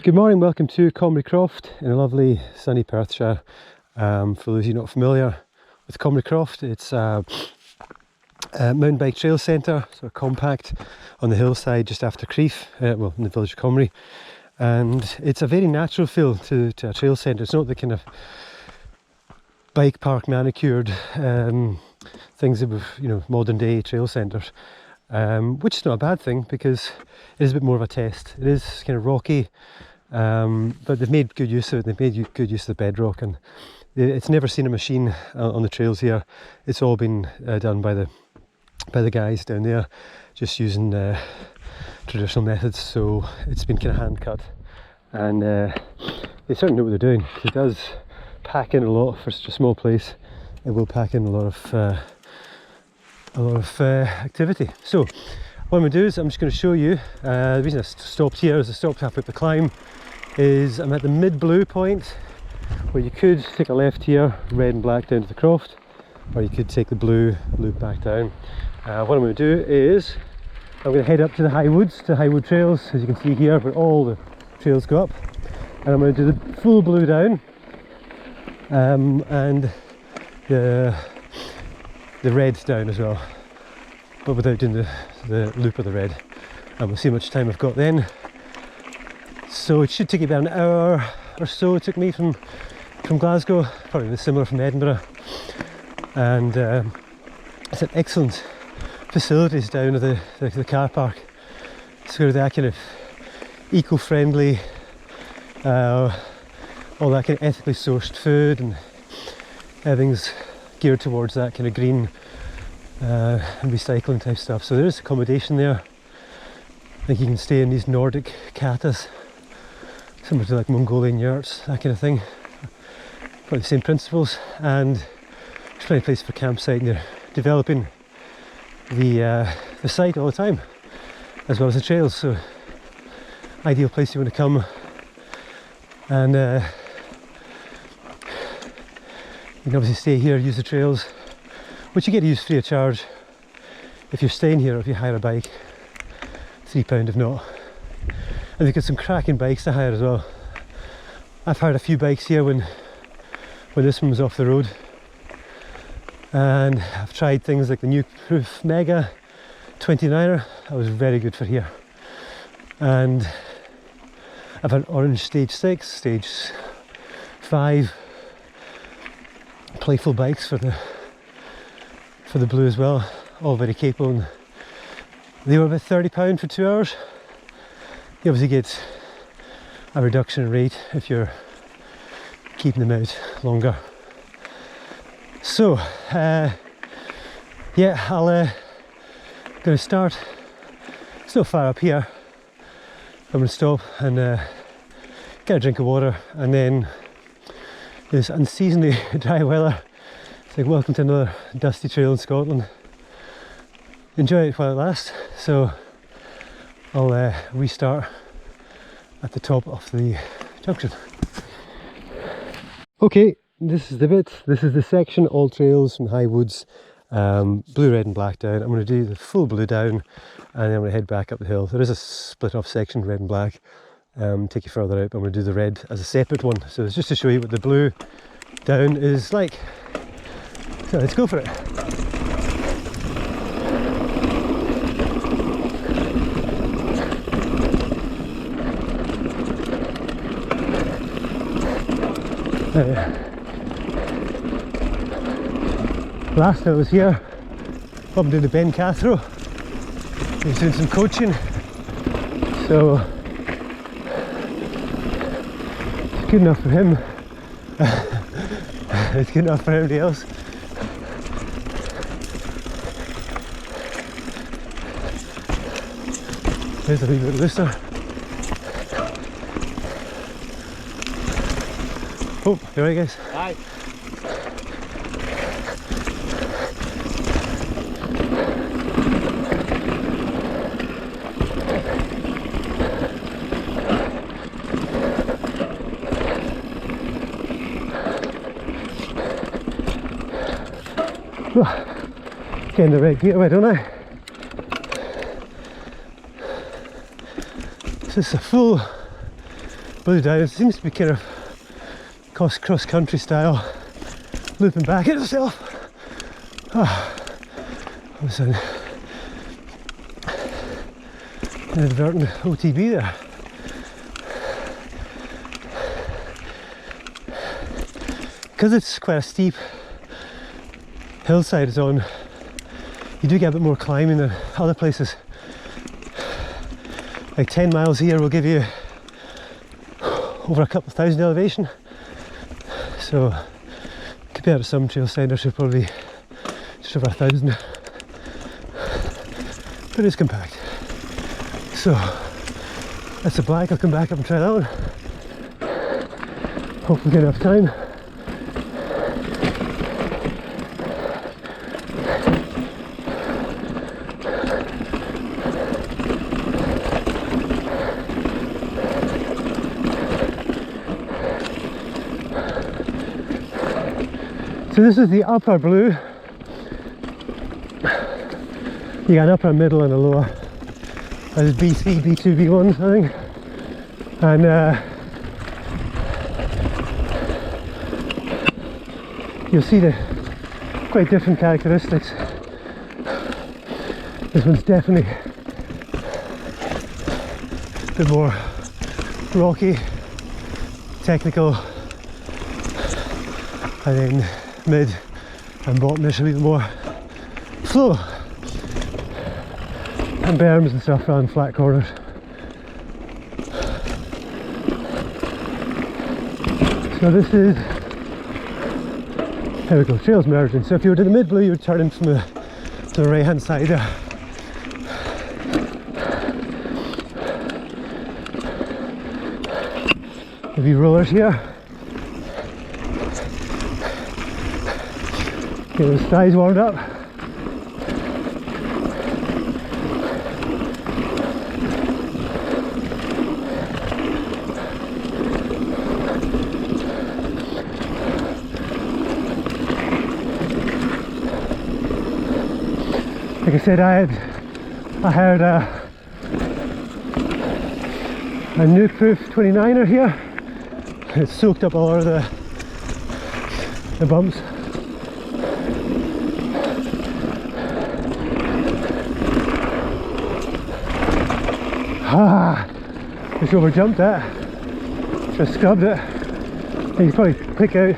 Good morning, welcome to Comrie Croft in a lovely sunny Perthshire. For those of you not familiar with Comrie Croft, it's a mountain bike trail centre, sort of compact on the hillside just after Crieff, well, in the village of Comrie. And it's a very natural feel to a trail centre. It's not the kind of bike park manicured things of, modern day trail centres, which is not a bad thing because it is a bit more of a test. It is kind of rocky. But they've made good use of it. They've made good use of the bedrock, and it's never seen a machine on the trails here. It's all been done by the guys down there, just using traditional methods. So it's been kind of hand cut, and they certainly know what they're doing. It does pack in a lot for such a small place. It will pack in a lot of activity. So what I'm going to do is I'm just going to show you. The reason I stopped here is I stopped halfway up the climb. I'm at the mid-blue point where you could take a left here, red and black down to the croft, or you could take the blue loop back down. What I'm going to do is I'm going to head up to the high woods, to High Wood Trails, as you can see here, where all the trails go up, and I'm going to do the full blue down, and the red down as well, but without doing the loop of the red. And we'll see how much time I've got then. So it should take about an hour or so. It took me from Glasgow, probably similar from Edinburgh. And it's an excellent facilities down at the car park. It's got that kind of eco-friendly, all that kind of ethically sourced food, and everything's geared towards that kind of green and recycling type stuff. So there is accommodation there. I think you can stay in these Nordic katas, similar to like Mongolian yurts, that kind of thing. Probably the same principles, and there's plenty of place for campsite, and they're developing the site all the time, as well as the trails. So ideal place you want to come, and you can obviously stay here, use the trails, which you get to use free of charge if you're staying here, or if you hire a bike. £3 if not. And they've got some cracking bikes to hire as well. I've hired a few bikes here when this one was off the road, and I've tried things like the new Proof Mega 29er. That was very good for here. And I've had Orange Stage 6, Stage 5 playful bikes for the blue as well, all very capable. And they were about £30 for 2 hours. You obviously get a reduction in rate if you're keeping them out longer. So yeah, I'm going to start. It's not far up here. I'm going to stop and get a drink of water, and then this unseasonably dry weather, it's like welcome to another dusty trail in Scotland. Enjoy it while it lasts. So I'll restart at the top of the junction. Okay, this is the bit, this is the section, all trails from High Woods, blue, red and black down. I'm going to do the full blue down, and then I'm going to head back up the hill. There is a split off section, red and black, take you further out, but I'm going to do the red as a separate one. So it's just to show you what the blue down is like. So let's go for it. Last time I was here, up doing the Ben Cathro, he was doing some coaching, so it's good enough for him. It's good enough for everybody else. There's a wee bit looser. Oh, you alright guys? Aye. Getting the red gateway, don't I? So it's a full Blue down. It seems to be kind of cross country style, looping back at itself. I was inadvertent OTB there. Because it's quite a steep hillside it's on, you do get a bit more climbing than other places. Like 10 miles here will give you over a couple of thousand elevation. So compared to some trail centres, should probably just over 1,000. But it's compact. So that's the black. I'll come back up and try that one. Hopefully get enough time. So this is the upper blue. You got an upper, middle and a lower. There's B3, B2, B1 I think. And you'll see the quite different characteristics. This one's definitely a bit more rocky, technical, and then mid and bottom there should be more flow and berms and stuff rather than flat corners. So this is, there we go, trails merging. So if you were to the mid blue, you would turn in from the right hand side there. A few rollers here. Get those thighs warmed up. Like I said, I hired a nuke-proof 29er here. It soaked up a lot of the bumps. Just over jumped that. Just scrubbed it. And you can probably pick out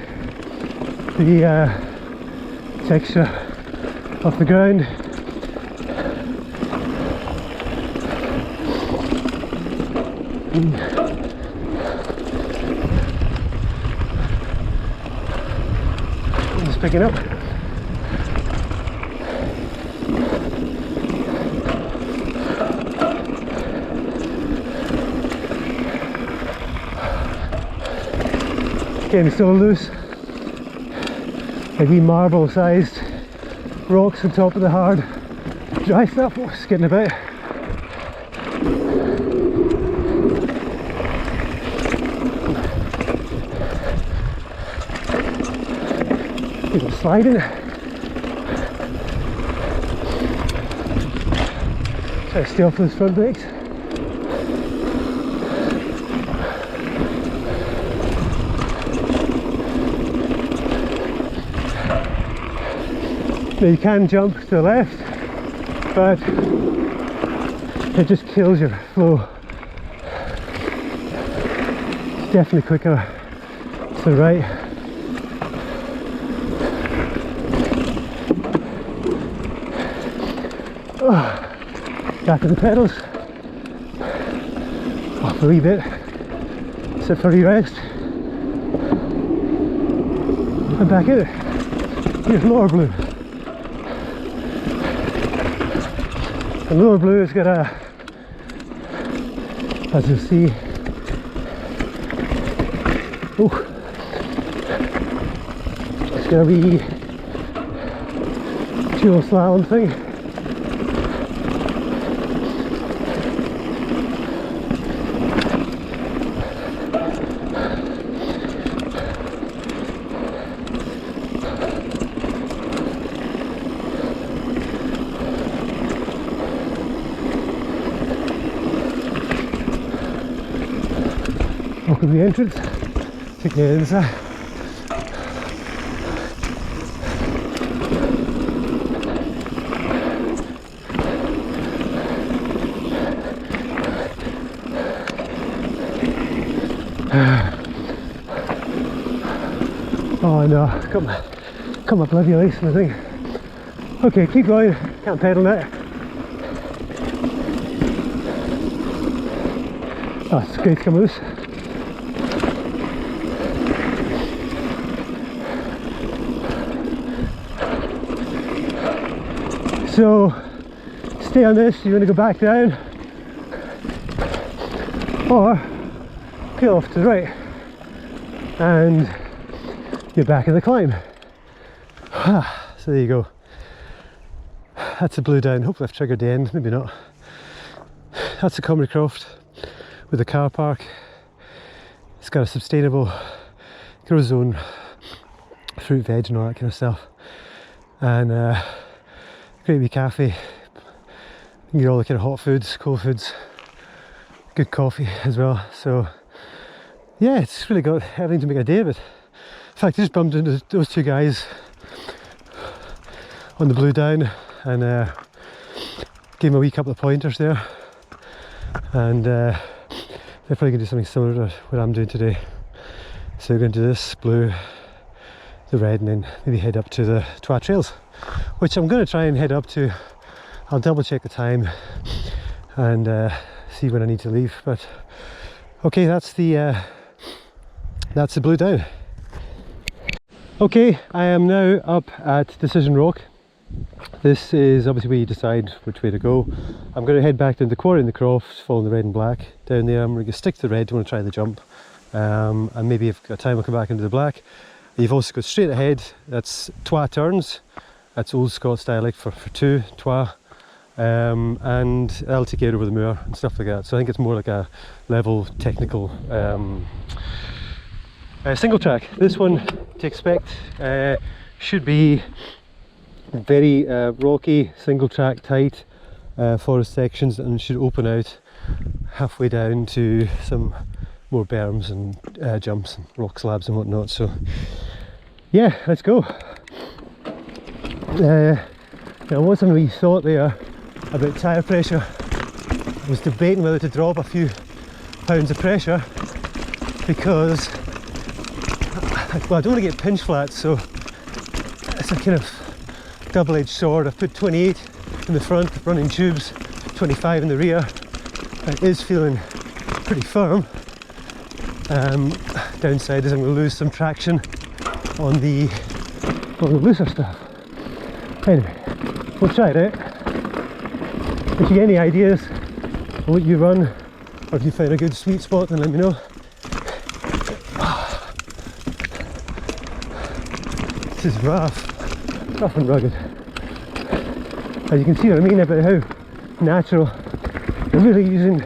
the texture off the ground. Just picking up. Getting so loose, like wee marble sized rocks on top of the hard dry stuff. Oh, it's getting about. Bit sliding. Try to stay off those front brakes. Now you can jump to the left, but it just kills your flow. It's definitely quicker to the right. Back to the pedals, off a wee bit, sit for a wee rest, and back in it. Here's lower blue. The lower blue has got a, as you'll see, it's got a wee dual slalom thing. Welcome to the entrance. Take me inside. Oh no, got my bloody ice and I think. Okay, keep going, can't pedal that. Oh, it's great to come loose. So, stay on this, you're going to go back down, or peel off to the right, and you're back in the climb. So there you go. That's a blue down. Hopefully I've triggered the end, maybe not. That's the Comrie Croft with a car park. It's got a sustainable grow zone, fruit, veg and all that kind of stuff. And great wee cafe. You can get all the kind of hot foods, cold foods, good coffee as well. So yeah, it's really got everything to make a day of it. In fact, I just bumped into those two guys on the blue down and gave them a wee couple of pointers there, and they're probably going to do something similar to what I'm doing today. So we're going to do this blue, the red, and then maybe head up to the Twa Trails, which I'm going to try and head up to. I'll double check the time and see when I need to leave. But okay, that's the blue down. Okay, I am now up at Decision Rock. This is obviously where you decide which way to go. I'm going to head back to the quarry in the Crofts, following the red and black. Down there I'm going to stick to the red, I want to try the jump. And maybe if I've got time I'll come back into the black. You've also got straight ahead, that's Twa turns. That's old Scots dialect for two, Twa. And that'll take you out over the moor and stuff like that. So I think it's more like a level technical single track. This one, to expect, should be very rocky, single track, tight forest sections, and should open out halfway down to some more berms and jumps and rock slabs and whatnot. So yeah, let's go. There was a wee thought there about tyre pressure. I was debating whether to drop a few pounds of pressure because, well, I don't want to get pinch flat, so it's a kind of double-edged sword. I've put 28 in the front, running tubes, 25 in the rear. It is feeling pretty firm. Downside is I'm going to lose some traction on the looser stuff. Anyway, we'll try it out. If you get any ideas on what you run, or if you find a good sweet spot, then let me know. This is rough and rugged. As you can see what I mean about how natural. They're really using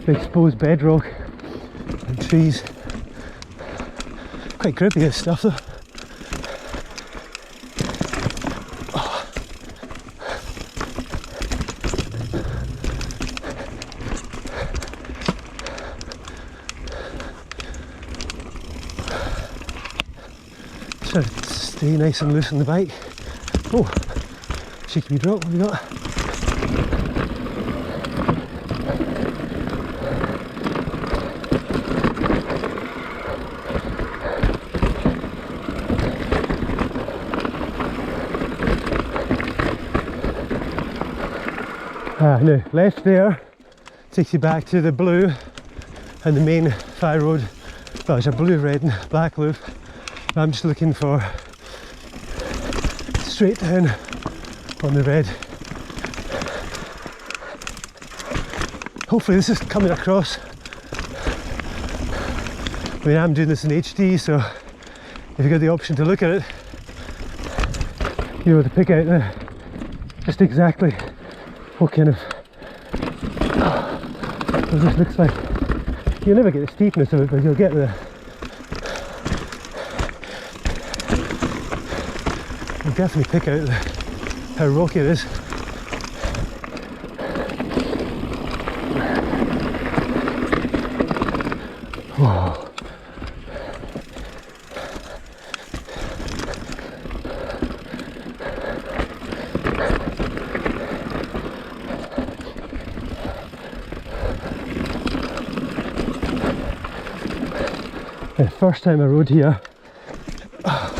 the exposed bedrock and trees. Quite grippy this stuff though. Try to stay nice and loose on the bike. Oh, cheeky wee drop, what have we got? Now, left there takes you back to the blue and the main fire road. Well, there's a blue, red and black loop. I'm just looking for straight down on the red. Hopefully this is coming across. I mean, I'm doing this in HD, so if you've got the option to look at it, you're able to pick out just exactly what kind of what this looks like. You'll never get the steepness of it, but you'll get the you'll definitely pick out how rocky it is. Whoa. The first time I rode here, and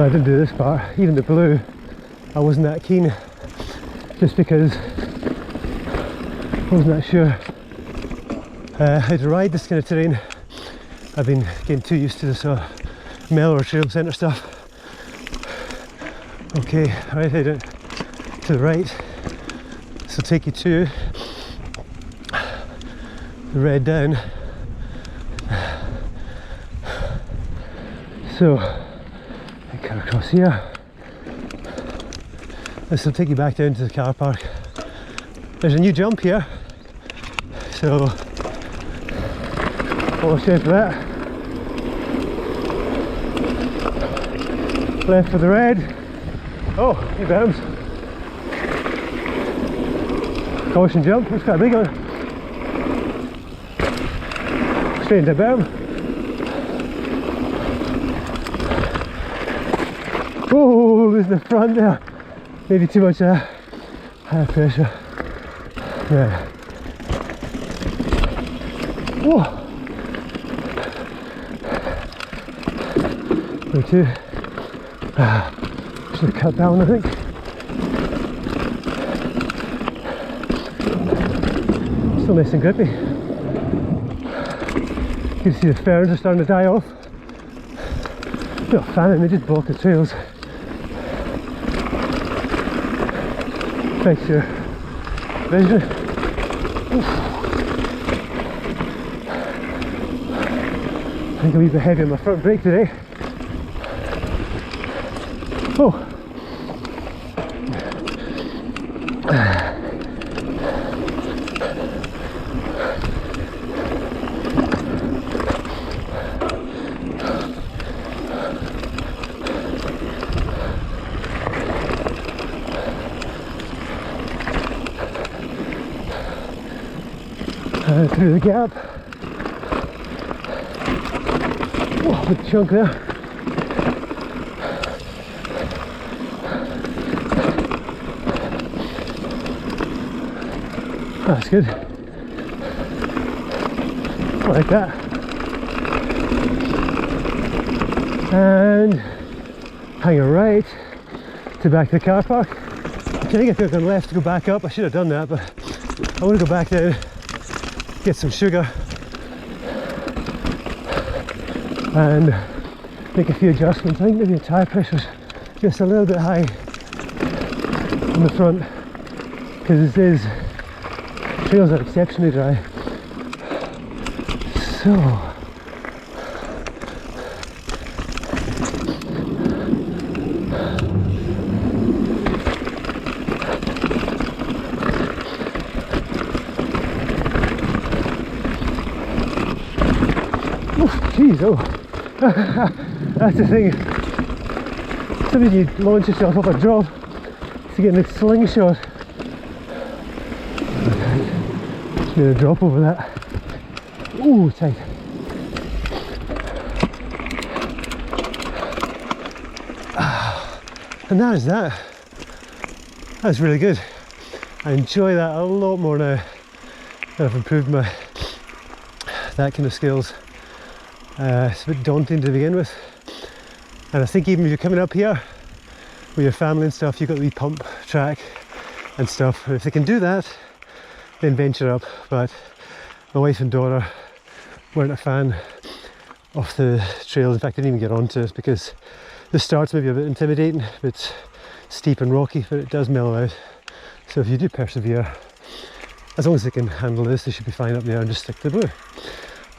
I didn't do this part, even the blue, I wasn't that keen, just because I wasn't that sure how to ride this kind of terrain. I've been getting too used to this mellower trail centre stuff. Okay, right, head out to the right, this will take you to the red down. So, I cut across here. This will take you back down to the car park. There's a new jump here, so watch out for that. Left for the red. Oh, he bounds. Caution jump, that's quite a big one. Straight into bound. Oh, losing the front there. Maybe too much high pressure. Yeah. Whoa. Number two. Should have cut down, I think. Still nice and grippy. You can see the ferns are starting to die off. I'm not a fan of them, they just block the trails. Affects your vision. Oof. I think I'm a wee bit heavy on my front brake today. Oh! Through the gap. Oh, big chunk there. That's good. I like that. And hang a right to back to the car park. I think I could have gone left to go back up. I should have done that, but I want to go back down, get some sugar and make a few adjustments. I think maybe the tyre pressure's just a little bit high on the front because the trails are exceptionally dry. So jeez, oh, that's the thing. Sometimes you launch yourself up a drop to get in a slingshot. Just made a drop over that. Ooh, tight. And that is that. That's really good. I enjoy that a lot more now that I've improved that kind of skills. It's a bit daunting to begin with, and I think even if you're coming up here with your family and stuff, you've got the wee pump track and stuff. If they can do that, then venture up. But my wife and daughter weren't a fan of the trails. In fact, they didn't even get onto it because the start's maybe a bit intimidating, a bit steep and rocky, but it does mellow out. So if you do persevere, as long as they can handle this, they should be fine up there and just stick to the blue.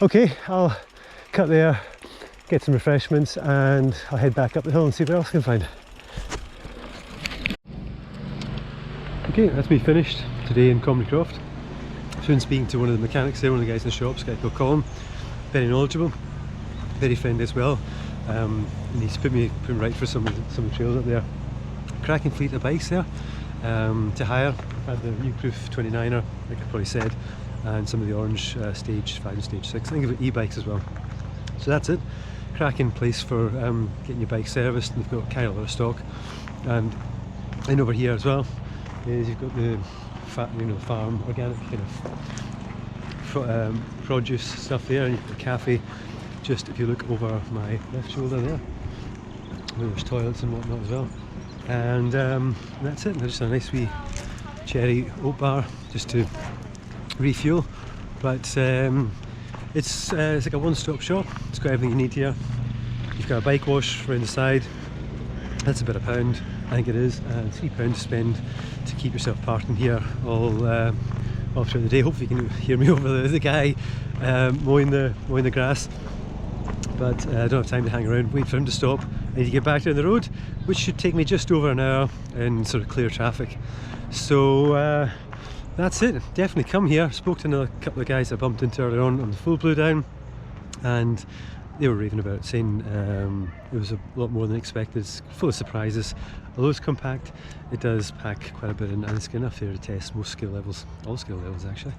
Okay, I'll cut there, get some refreshments, and I'll head back up the hill and see what else I can find. Okay, that's me finished today in Comrie Croft. I've been speaking to one of the mechanics there, one of the guys in the shops, a guy called Colin. Very knowledgeable, very friendly as well. And he's put me right for some of the trails up there. Cracking fleet of bikes there to hire. I've had the new Proof 29er, like I probably said, and some of the orange stage 5 and stage 6. I think of e-bikes as well. So that's it. Cracking place for getting your bike serviced, and they've got quite a lot of stock. And then over here as well is you've got the farm organic kind of produce stuff there, and you've got the cafe just if you look over my left shoulder there. There's toilets and whatnot as well. And that's it. There's just a nice wee cherry oat bar just to refuel. But it's like a one-stop shop. It's got everything you need here. You've got a bike wash around the side. That's about £1, I think it is, and £3 to spend to keep yourself parking here all throughout the day. Hopefully you can hear me over the guy mowing the grass. But I don't have time to hang around, wait for him to stop. I need to get back down the road, which should take me just over an hour in sort of clear traffic. So that's it. Definitely come here. Spoke to another couple of guys I bumped into earlier on the full blue down, and they were raving about it, saying it was a lot more than expected. It's full of surprises. Although it's compact, it does pack quite a bit in, and it's good enough here to test most skill levels, all skill levels actually.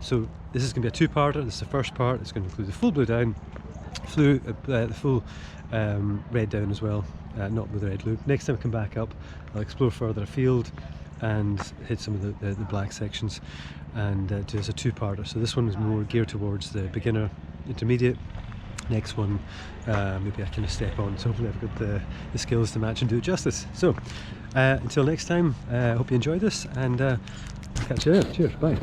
So this is going to be a two-parter. This is the first part. It's going to include the full blue down, the full red down as well, not with the red loop. Next time I come back up, I'll explore further afield and hit some of the black sections, and do as a two-parter. So this one is more geared towards the beginner, intermediate. Next one, maybe I can step on, so hopefully I've got the skills to match and do it justice. So until next time, I hope you enjoyed this, and catch you later. Cheers, bye.